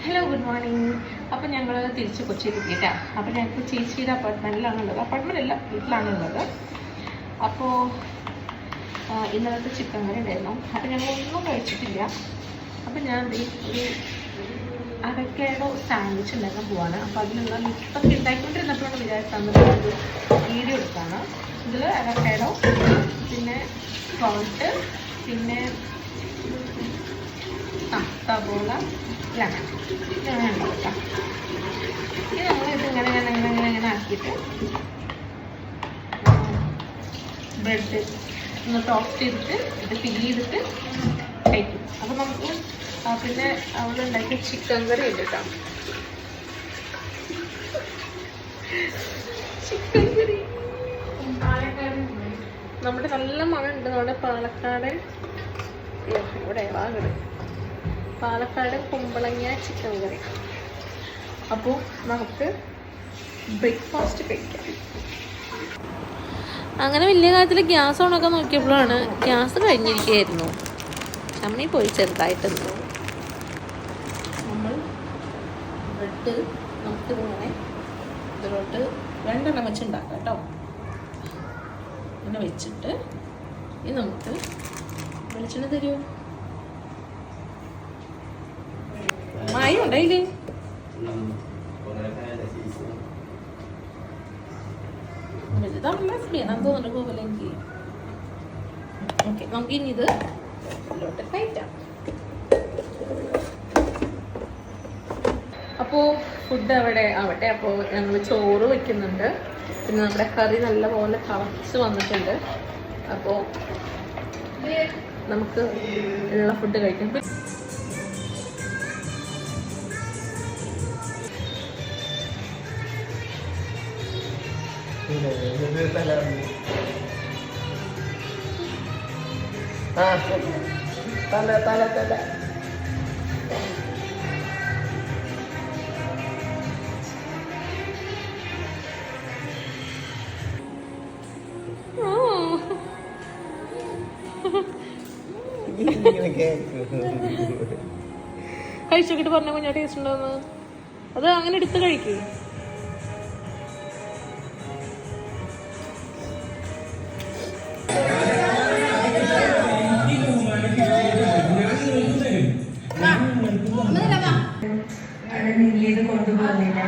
Hello good morning. അപ്പോൾ ഞങ്ങൾ തിരിച്ച് കൊച്ചിയിലെത്തി കേട്ടോ. അപ്പോൾ ഞങ്ങൾക്ക് ചേച്ചിയുടെ അപ്പാർട്ട്മെൻറ്റിലാണുള്ളത്. അപ്പാർട്ട്മെൻ്റ് അല്ല, വീട്ടിലാണുള്ളത്. അപ്പോൾ ഇന്നലത്തെ ചിക്കൻ കറി ഉണ്ടായിരുന്നു. അപ്പോൾ ഞങ്ങളൊന്നും കഴിച്ചിട്ടില്ല. അപ്പോൾ ഞാൻ ഒരു അവക്കാഡോ സാൻഡ്വിച്ച് ഉണ്ടാക്കാൻ പോവാണ്. അപ്പോൾ അതിനുള്ള മിക്സൊക്കെ ഉണ്ടാക്കിക്കൊണ്ടിരുന്നപ്പോഴാണ് വിചാരിച്ചത് ഒരു വീഡിയോ എടുക്കാണ്. ഇതിൽ അവക്കാഡോ, പിന്നെ സോൾട്ട്, പിന്നെ സബോള, ലെമൺ ഇങ്ങനെ ഉണ്ടാക്കാം. ഇനി നമ്മളിതിങ്ങനെ ആക്കിയിട്ട് ബ്രെഡ് ഒന്ന് ടോസ്റ്റ് ചെയ്തിട്ട് ഇത് ഫില്ല് ചെയ്തിട്ട് കഴിക്കും. അപ്പോൾ നമുക്ക് പിന്നെ അവിടെ ഉണ്ടാക്കിയ ചിക്കൻ കറി ഉണ്ട് കേട്ടോ. ചിക്കൻ കറി നമ്മുടെ നല്ല മണമുണ്ട്. നമ്മുടെ പാലക്കാട് ഇവിടെ പാലക്കാട് കുമ്പളങ്ങ ചിക്കൻ കറി. അപ്പോൾ നമുക്ക് ബ്രേക്ക്ഫാസ്റ്റ് കഴിക്കാം. അങ്ങനെ വലിയ കാര്യത്തിൽ ഗ്യാസ് ഓണൊക്കെ നോക്കിയപ്പോഴാണ് ഗ്യാസ് കഴിഞ്ഞിരിക്കുകയായിരുന്നു. ചമ്മി പോയി ചെറുതായിട്ടുണ്ട്. നമ്മൾ ബ്രെഡ് നമുക്കിതിങ്ങനെ ഇതിലോട്ട് 2 എണ്ണം വെച്ച് ഉണ്ടാക്കാം കേട്ടോ. ഇങ്ങനെ വെച്ചിട്ട് ഇത് നമുക്ക് വെളിച്ചെണ്ണ തരുമോ? മായി ഉണ്ടായില്ലേ? വലുതാണെന്ന് തോന്നുന്നു പോലെ എനിക്ക്. ഓക്കെ, നമുക്ക് ഇനി ഇത് ഇതിലോട്ട് കയറ്റാം. അപ്പോൾ ഫുഡ് അവിടെ ആവട്ടെ. അപ്പോൾ ഞങ്ങൾ ചോറ് വയ്ക്കുന്നുണ്ട്. പിന്നെ നമ്മുടെ കറി നല്ലപോലെ തിളച്ച് വന്നിട്ടുണ്ട്. അപ്പോൾ നമുക്ക് ഉള്ള ഫുഡ് കഴിക്കാം. തല കഴിച്ചോക്കിട്ട് പറഞ്ഞ കുഞ്ഞാ ടേസ്റ്റ് ഉണ്ടോന്ന്. അത് അങ്ങനെ എടുത്ത് കഴിക്കേ. കൊണ്ടുപോകുന്നില്ല.